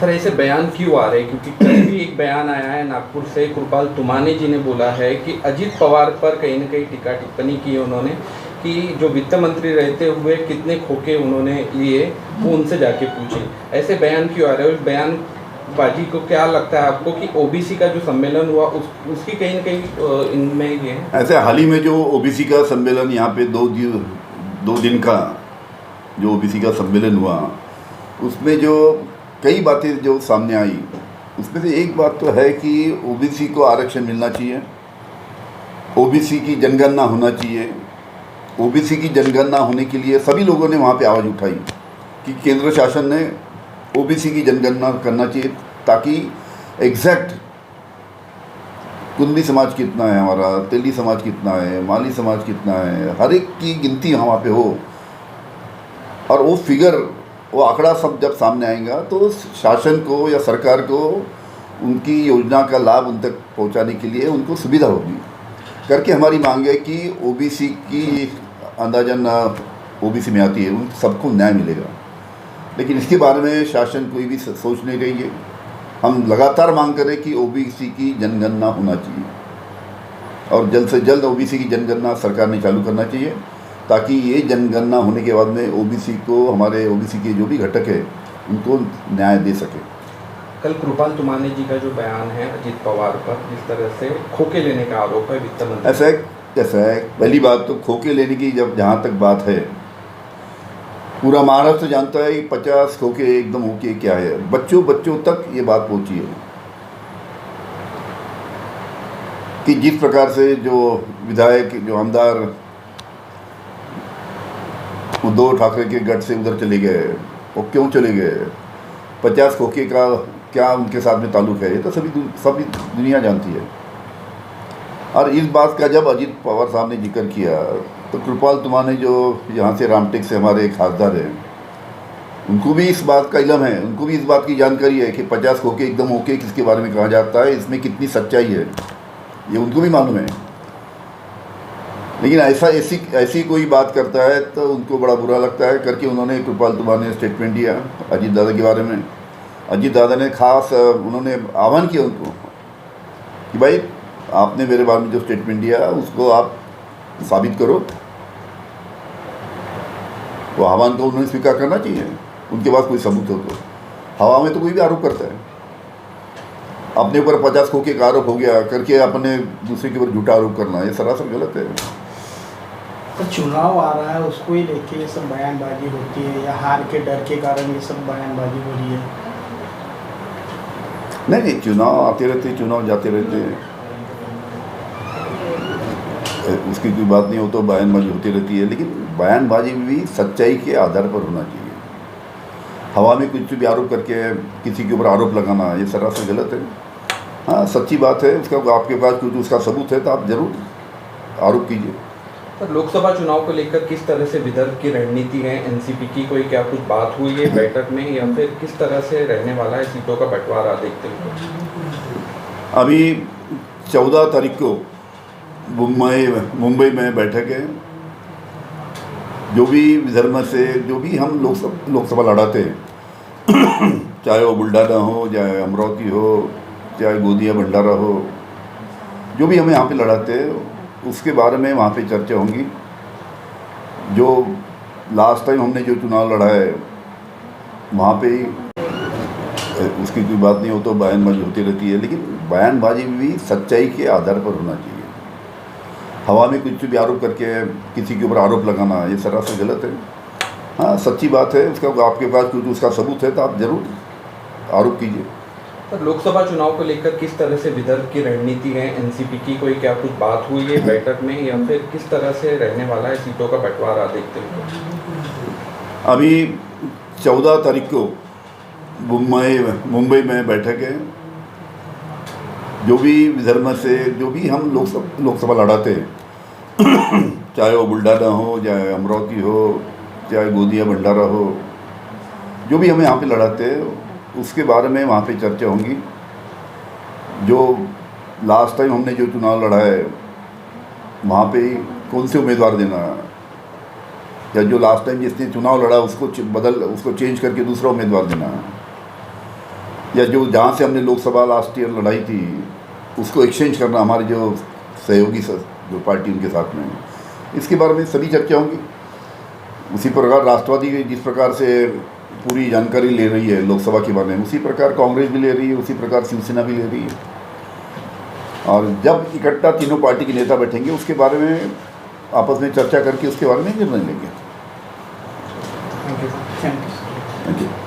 Sir ऐसे बयान क्यों आ रहे हैं? क्योंकि कल भी एक बयान आया है नागपुर से, कृपाल तुमाने जी ने बोला है कि अजित पवार पर कहीं ना कहीं टीका टिप्पणी की है उन्होंने, कि जो वित्त मंत्री रहते हुए कितने खोखे उन्होंने लिए वो उनसे जाके पूछे। ऐसे बयान क्यों आ रहे हैं? उस बयानबाजी को क्या लगता है आपको कि ओबीसी का जो सम्मेलन हुआ उसकी कहीं ना कहीं इनमें ये है? ऐसे हाल ही में जो ओबीसी का सम्मेलन यहाँ पे दो दिन का जो ओबीसी का सम्मेलन हुआ, उसमें जो कई बातें जो सामने आई, उसमें से एक बात तो है कि ओबीसी को आरक्षण मिलना चाहिए, ओबीसी की जनगणना होना चाहिए। ओबीसी की जनगणना होने के लिए सभी लोगों ने वहाँ पे आवाज़ उठाई कि केंद्र शासन ने ओबीसी की जनगणना करना चाहिए, ताकि एग्जैक्ट कुंदी समाज कितना है, हमारा तेली समाज कितना है, माली समाज कितना है, हर एक की गिनती वहाँ पे हो। और वो फिगर, वो आंकड़ा सब जब सामने आएगा तो शासन को या सरकार को उनकी योजना का लाभ उन तक पहुँचाने के लिए उनको सुविधा होगी। करके हमारी मांग है कि ओबीसी की अंदाजन ओबीसी में आती है, उन सबको न्याय मिलेगा। लेकिन इसके बारे में शासन कोई भी सोच नहीं रही है। हम लगातार मांग करें कि ओबीसी की जनगणना होना चाहिए और जल्द से जल्द ओबीसी की जनगणना सरकार ने चालू करना चाहिए, ताकि ये जनगणना होने के बाद में ओबीसी को, हमारे ओबीसी के जो भी घटक है, उनको न्याय दे सके। कल कृपाल तुमाने जी का जो बयान है अजित पवार पर, जिस तरह से खोके लेने का आरोप है वित्त मंत्री। ऐसा है पहली बात तो खोके लेने की जब जहाँ तक बात है, पूरा महाराष्ट्र जानता है कि 50 खोके एकदम होके क्या है। बच्चों तक ये बात पहुंची है कि जिस प्रकार से जो विधायक, जो आमदार उद्धव ठाकरे के गढ़ से उधर चले गए, वो क्यों चले गए, 50 खोके का क्या उनके साथ में ताल्लुक है, ये तो सभी दुनिया जानती है। और इस बात का जब अजित पवार साहब ने जिक्र किया, तो कृपाल तुमाने जो यहाँ से रामटेक से हमारे खासदार हैं, उनको भी इस बात का इल्म है, उनको भी इस बात की जानकारी है कि 50 खोके एकदम ओके किसके बारे में कहा जाता है, इसमें कितनी सच्चाई है, ये उनको भी मालूम है। लेकिन ऐसी कोई बात करता है तो उनको बड़ा बुरा लगता है। करके उन्होंने, कृपाल तुमाने ने स्टेटमेंट दिया अजित दादा के बारे में। अजित दादा ने खास उन्होंने आह्वान किया उनको कि भाई आपने मेरे बारे में जो स्टेटमेंट दिया उसको आप साबित करो। तो आह्वान को उन्होंने स्वीकार करना चाहिए, उनके पास कोई सबूत हो तो। हवा में तो कोई भी आरोप करता है, अपने ऊपर 50 खोके का आरोप हो गया करके अपने दूसरे के ऊपर झूठा आरोप करना, ये सरासर गलत है। तो चुनाव आ रहा है, उसको ही लेके ये सब बयानबाजी होती है, या हार के डर के कारण ये सब बयानबाजी हो रही है? नहीं, चुनाव आते रहते, चुनाव जाते रहते हैं, उसकी कोई बात नहीं हो तो बयानबाजी होती रहती है। लेकिन बयानबाजी भी सच्चाई के आधार पर होना चाहिए। हवा में कुछ भी आरोप करके किसी के ऊपर आरोप लगाना, ये सरासर गलत है। हाँ, सच्ची बात है, उसका आपके पास कुछ उसका सबूत है तो आप ज़रूर आरोप कीजिए। सर, लोकसभा चुनाव को लेकर किस तरह से विदर्भ की रणनीति है एनसीपी की? कोई क्या कुछ बात हुई है बैठक में, या फिर किस तरह से रहने वाला है सीटों का बंटवारा देखते हुए? अभी 14 तारीख को मुंबई में बैठक है। जो भी विदर्भ से जो भी हम लोकसभा लड़ाते हैं, चाहे वो बुल्ढाना हो, चाहे अमरावती हो, चाहे गोंदिया भंडारा हो, जो भी हमें यहाँ पे लड़ाते हैं उसके बारे में वहाँ पे चर्चा होंगी। जो लास्ट टाइम हमने जो चुनाव लड़ा है वहाँ पे उसकी कोई बात नहीं हो तो बयानबाजी होती रहती है। लेकिन बयानबाजी भी सच्चाई के आधार पर होना चाहिए। हवा में कुछ भी आरोप करके किसी के ऊपर आरोप लगाना, ये सरासर गलत है। हाँ, सच्ची बात है, उसका आपके पास कुछ उसका सबूत है तो आप ज़रूर आरोप कीजिए। सर, लोकसभा चुनाव को लेकर किस तरह से विदर्भ की रणनीति है एनसीपी की? कोई क्या कुछ बात हुई है बैठक में, या फिर किस तरह से रहने वाला है सीटों का बंटवारा देखते हुए? अभी 14 तारीख को मुंबई में बैठक है। जो भी विदर्भ से जो भी हम लोकसभा लड़ाते हैं, चाहे वो बुल्ढाना हो, चाहे अमरावती हो, चाहे गोंदिया भंडारा हो, जो भी हमें यहाँ पे लड़ाते हैं उसके बारे में वहाँ पे चर्चा होंगी। जो लास्ट टाइम हमने जो चुनाव लड़ा है वहाँ पे कौन से उम्मीदवार देना, या जो लास्ट टाइम जिसने चुनाव लड़ा उसको चेंज करके दूसरा उम्मीदवार देना, या जो जहाँ से हमने लोकसभा लास्ट ईयर लड़ाई थी उसको एक्सचेंज करना, हमारे जो सहयोगी जो पार्टी उनके साथ में है, इसके बारे में सभी चर्चा होंगी। उसी प्रकार राष्ट्रवादी जिस प्रकार से पूरी जानकारी ले रही है लोकसभा के बारे में, उसी प्रकार कांग्रेस भी ले रही है, उसी प्रकार शिवसेना भी ले रही है। और जब इकट्ठा तीनों पार्टी के नेता बैठेंगे उसके बारे में आपस में चर्चा करके उसके बारे में निर्णय लेंगे। Thank you. Thank you.